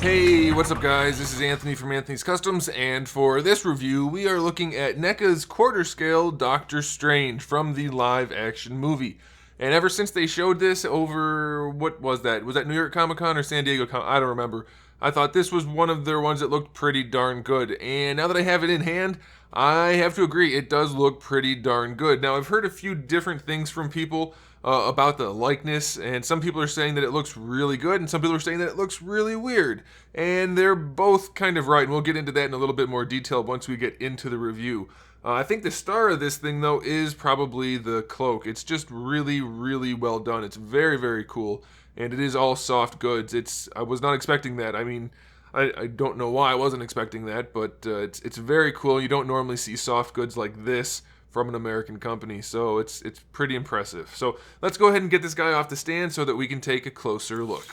Hey, what's up guys? This is Anthony from Anthony's Customs, and for this review, we are looking at NECA's quarter scale Doctor Strange from the live action movie. And ever since they showed this over, what was that? Was that New York Comic Con or San Diego Comic Con? I don't remember. I thought this was one of their ones that looked pretty darn good. And now that I have it in hand, I have to agree, it does look pretty darn good. Now, I've heard a few different things from people about the likeness, and some people are saying that it looks really good, and some people are saying that it looks really weird. And they're both kind of right, and we'll get into that in a little bit more detail once we get into the review. I think the star of this thing, though, is probably the cloak. It's just really, really well done. It's very, very cool, and it is all soft goods. I was not expecting that. I mean, I don't know why I wasn't expecting that, but it's very cool. You don't normally see soft goods like this from an American company, so it's pretty impressive. So let's go ahead and get this guy off the stand so that we can take a closer look.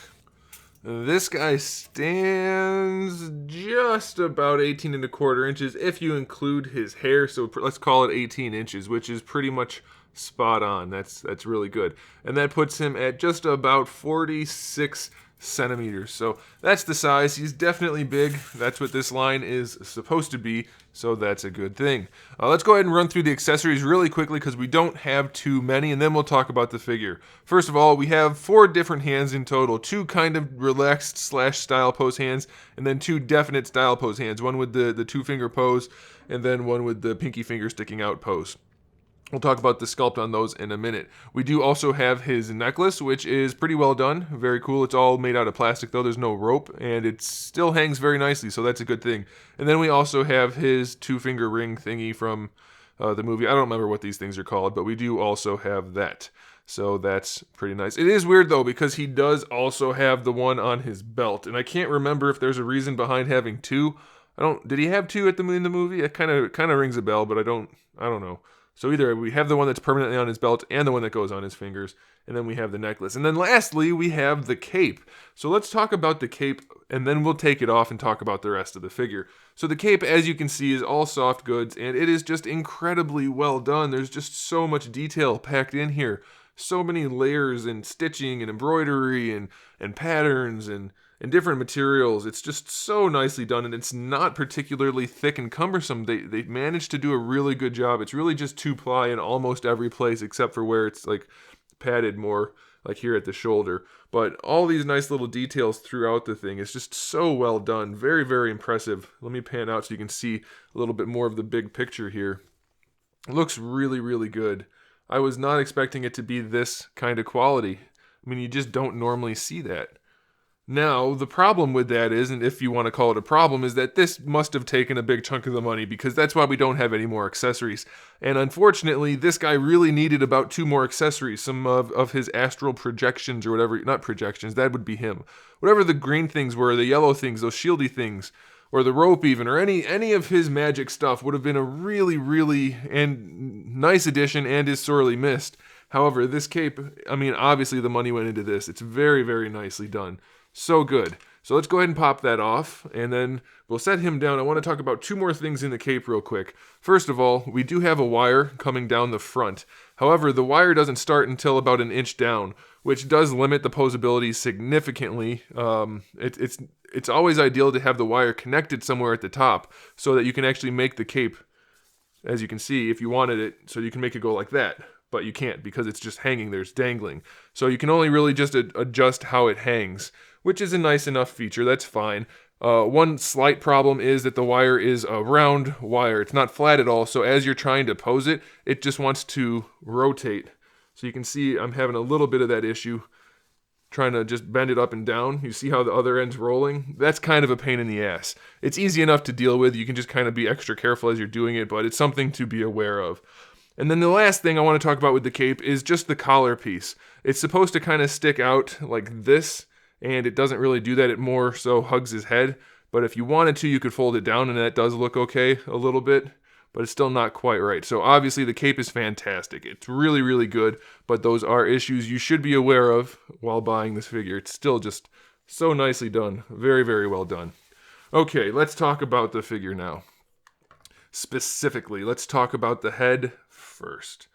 This guy stands just about 18¼ inches if you include his hair, so let's call it 18 inches, which is pretty much spot on. That's really good. And that puts him at just about 46 centimeters. So that's the size. He's definitely big. That's what this line is supposed to be, so that's a good thing. Let's go ahead and run through the accessories really quickly because we don't have too many, and then we'll talk about the figure. First of all, we have 4 different hands in total. 2 kind of relaxed / style pose hands, and then 2 definite style pose hands. One with the 2-finger pose, and then one with the pinky finger sticking out pose. We'll talk about the sculpt on those in a minute. We do also have his necklace, which is pretty well done. Very cool. It's all made out of plastic, though. There's no rope, and it still hangs very nicely, so that's a good thing. And then we also have his 2-finger ring thingy from the movie. I don't remember what these things are called, but we do also have that. So that's pretty nice. It is weird, though, because he does also have the one on his belt, and I can't remember if there's a reason behind having 2. Did he have 2 in the movie? It kind of rings a bell, but I don't know. So either we have the one that's permanently on his belt and the one that goes on his fingers, and then we have the necklace. And then lastly, we have the cape. So let's talk about the cape, and then we'll take it off and talk about the rest of the figure. So the cape, as you can see, is all soft goods, and it is just incredibly well done. There's just so much detail packed in here. So many layers and stitching and embroidery and patterns and different materials. It's just so nicely done, and it's not particularly thick and cumbersome. They managed to do a really good job. It's really just 2-ply in almost every place except for where it's like padded more, like here at the shoulder. But all these nice little details throughout the thing is just so well done. Very, very impressive. Let me pan out so you can see a little bit more of the big picture here. It looks really, really good. I was not expecting it to be this kind of quality. I mean, you just don't normally see that. Now, the problem with that is, and if you want to call it a problem, is that this must have taken a big chunk of the money, because that's why we don't have any more accessories. And unfortunately, this guy really needed about 2 more accessories, some of his astral projections or whatever, not projections, that would be him. Whatever the green things were, the yellow things, those shieldy things, or the rope even, or any of his magic stuff would have been a really, really nice addition and is sorely missed. However, this cape, I mean, obviously the money went into this. It's very, very nicely done. So good. So let's go ahead and pop that off, and then we'll set him down. I want to talk about 2 more things in the cape real quick. First of all, we do have a wire coming down the front. However, the wire doesn't start until about 1 inch down, which does limit the posability significantly. It's always ideal to have the wire connected somewhere at the top so that you can actually make the cape, as you can see, if you wanted it, so you can make it go like that. But you can't because it's just hanging there, it's dangling. So you can only really just adjust how it hangs, which is a nice enough feature, that's fine. One slight problem is that the wire is a round wire. It's not flat at all, so as you're trying to pose it, it just wants to rotate. So you can see I'm having a little bit of that issue, trying to just bend it up and down. You see how the other end's rolling? That's kind of a pain in the ass. It's easy enough to deal with. You can just kind of be extra careful as you're doing it, but it's something to be aware of. And then the last thing I want to talk about with the cape is just the collar piece. It's supposed to kind of stick out like this, and it doesn't really do that. It more so hugs his head. But if you wanted to, you could fold it down, and that does look okay a little bit, but it's still not quite right. So obviously the cape is fantastic. It's really, really good, but those are issues you should be aware of while buying this figure. It's still just so nicely done. Very, very well done. Okay, let's talk about the figure now. Specifically, let's talk about the head first.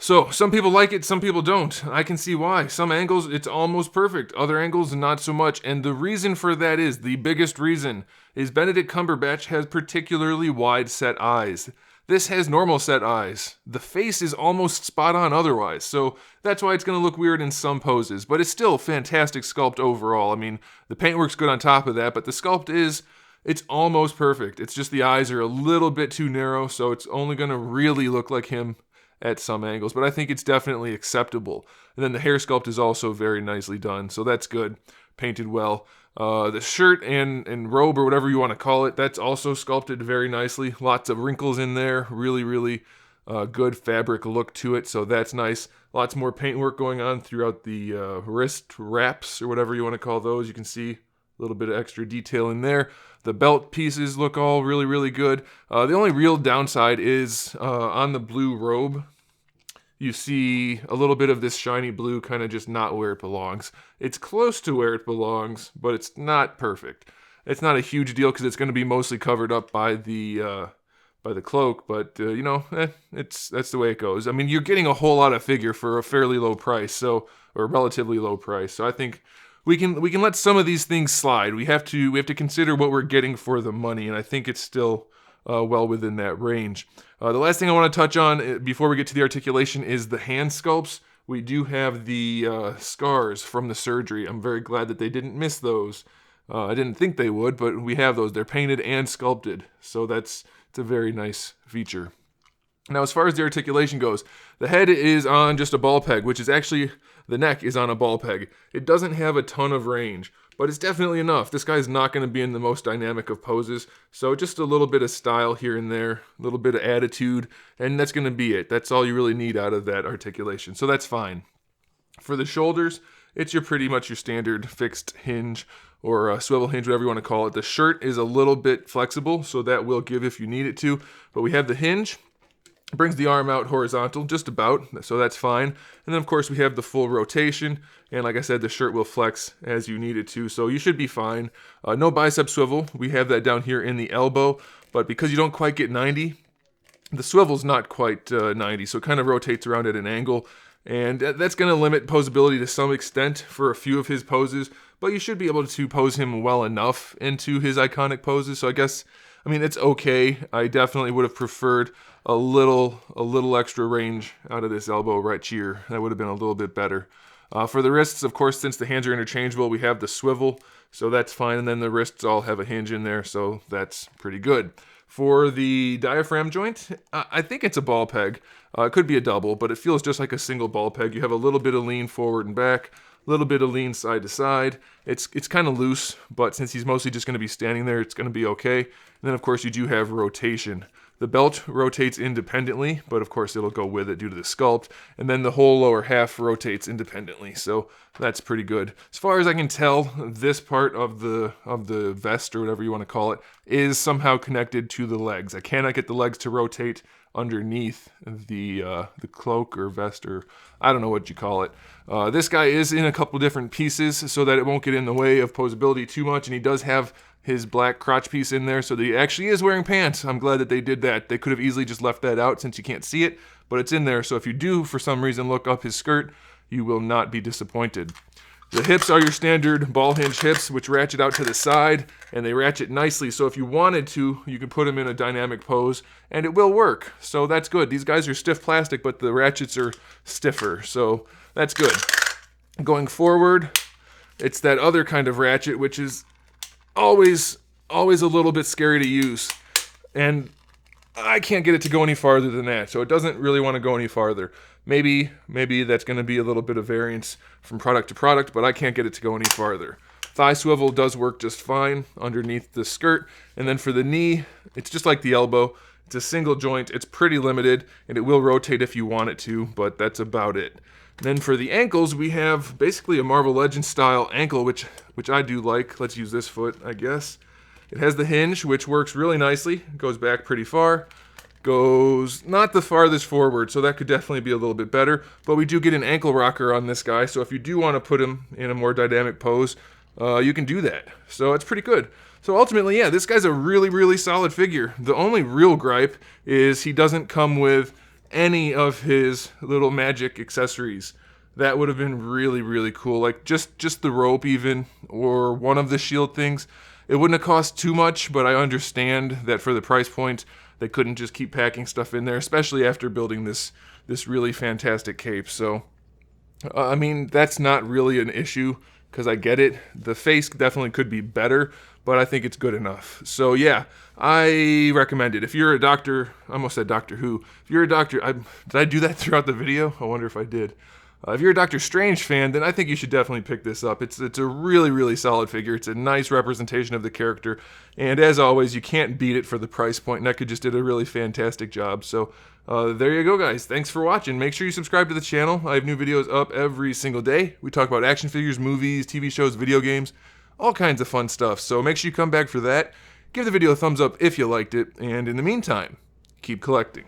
So, some people like it, some people don't. I can see why. Some angles, it's almost perfect. Other angles, not so much. And the reason for that is, the biggest reason, is Benedict Cumberbatch has particularly wide set eyes. This has normal set eyes. The face is almost spot on otherwise, so that's why it's going to look weird in some poses. But it's still a fantastic sculpt overall. I mean, the paintwork's good on top of that, but the sculpt it's almost perfect. It's just the eyes are a little bit too narrow, so it's only going to really look like him at some angles, but I think it's definitely acceptable. And then the hair sculpt is also very nicely done, so that's good. Painted well. The shirt and robe, or whatever you want to call it, that's also sculpted very nicely. Lots of wrinkles in there. Really, really good fabric look to it, so that's nice. Lots more paintwork going on throughout the wrist wraps, or whatever you want to call those. You can see a little bit of extra detail in there. The belt pieces look all really, really good. The only real downside is on the blue robe, you see a little bit of this shiny blue kind of just not where it belongs. It's close to where it belongs, but it's not perfect. It's not a huge deal because it's going to be mostly covered up by the cloak, but that's the way it goes. I mean, you're getting a whole lot of figure for a fairly low price, or relatively low price. So I think we can let some of these things slide. We have to consider what we're getting for the money, and I think it's still well within that range. The last thing I want to touch on before we get to the articulation is the hand sculpts. We do have the scars from the surgery. I'm very glad that they didn't miss those. I didn't think they would, but we have those. They're painted and sculpted, so it's a very nice feature. Now, as far as the articulation goes, the head is on just a ball peg, which is actually, the neck is on a ball peg. It doesn't have a ton of range, but it's definitely enough. This guy's not going to be in the most dynamic of poses, so just a little bit of style here and there, a little bit of attitude, and that's going to be it. That's all you really need out of that articulation, so that's fine. For the shoulders, it's pretty much your standard fixed hinge, or swivel hinge, whatever you want to call it. The shirt is a little bit flexible, so that will give if you need it to, but we have the hinge. It brings the arm out horizontal, just about, so that's fine. And then, of course, we have the full rotation, and like I said, the shirt will flex as you need it to, so you should be fine. No bicep swivel. We have that down here in the elbow, but because you don't quite get 90, the swivel's not quite 90, so it kind of rotates around at an angle, and that's going to limit posability to some extent for a few of his poses, but you should be able to pose him well enough into his iconic poses, so I mean, it's okay. I definitely would have preferred a little extra range out of this elbow right here. That would have been a little bit better. For the wrists, of course, since the hands are interchangeable, we have the swivel, so that's fine. And then the wrists all have a hinge in there, so that's pretty good. For the diaphragm joint, I think it's a ball peg. It could be a double, but it feels just like a single ball peg. You have a little bit of lean forward and back, a little bit of lean side to side. It's kind of loose, but since he's mostly just going to be standing there, it's going to be okay. And then, of course, you do have rotation. The belt rotates independently, but of course it'll go with it due to the sculpt. And then the whole lower half rotates independently, so that's pretty good. As far as I can tell, this part of the vest, or whatever you want to call it, is somehow connected to the legs. I cannot get the legs to rotate underneath the cloak or vest, or I don't know what you call it. This guy is in a couple different pieces so that it won't get in the way of posability too much, and he does have his black crotch piece in there so that he actually is wearing pants. I'm glad that they did that. They could have easily just left that out since you can't see it, but it's in there, so if you do for some reason look up his skirt, you will not be disappointed. The hips are your standard ball hinge hips, which ratchet out to the side, and they ratchet nicely, so if you wanted to, you could put them in a dynamic pose, and it will work, so that's good. These guys are stiff plastic, but the ratchets are stiffer, so that's good. Going forward, it's that other kind of ratchet, which is always a little bit scary to use, and I can't get it to go any farther than that, so it doesn't really want to go any farther. Maybe that's going to be a little bit of variance from product to product, but I can't get it to go any farther. Thigh swivel does work just fine underneath the skirt, and then for the knee, it's just like the elbow. It's a single joint, it's pretty limited, and it will rotate if you want it to, but that's about it. Then for the ankles, we have basically a Marvel Legends style ankle, which I do like. Let's use this foot, I guess. It has the hinge, which works really nicely. It goes back pretty far. Goes not the farthest forward, so that could definitely be a little bit better. But we do get an ankle rocker on this guy, so if you do want to put him in a more dynamic pose, you can do that. So it's pretty good. So ultimately, yeah, this guy's a really, really solid figure. The only real gripe is he doesn't come with any of his little magic accessories. That would have been really, really cool. Like just the rope even, or one of the shield things. It wouldn't have cost too much, but I understand that for the price point, they couldn't just keep packing stuff in there, especially after building this really fantastic cape. So, I mean, that's not really an issue, because I get it. The face definitely could be better, but I think it's good enough. So yeah, I recommend it. If you're a Doctor, I almost said Doctor Who. If you're a Doctor, did I do that throughout the video? I wonder if I did. If you're a Doctor Strange fan, then I think you should definitely pick this up. It's a really, really solid figure. It's a nice representation of the character. And as always, you can't beat it for the price point. NECA just did a really fantastic job. So there you go, guys. Thanks for watching. Make sure you subscribe to the channel. I have new videos up every single day. We talk about action figures, movies, TV shows, video games, all kinds of fun stuff. So make sure you come back for that. Give the video a thumbs up if you liked it. And in the meantime, keep collecting.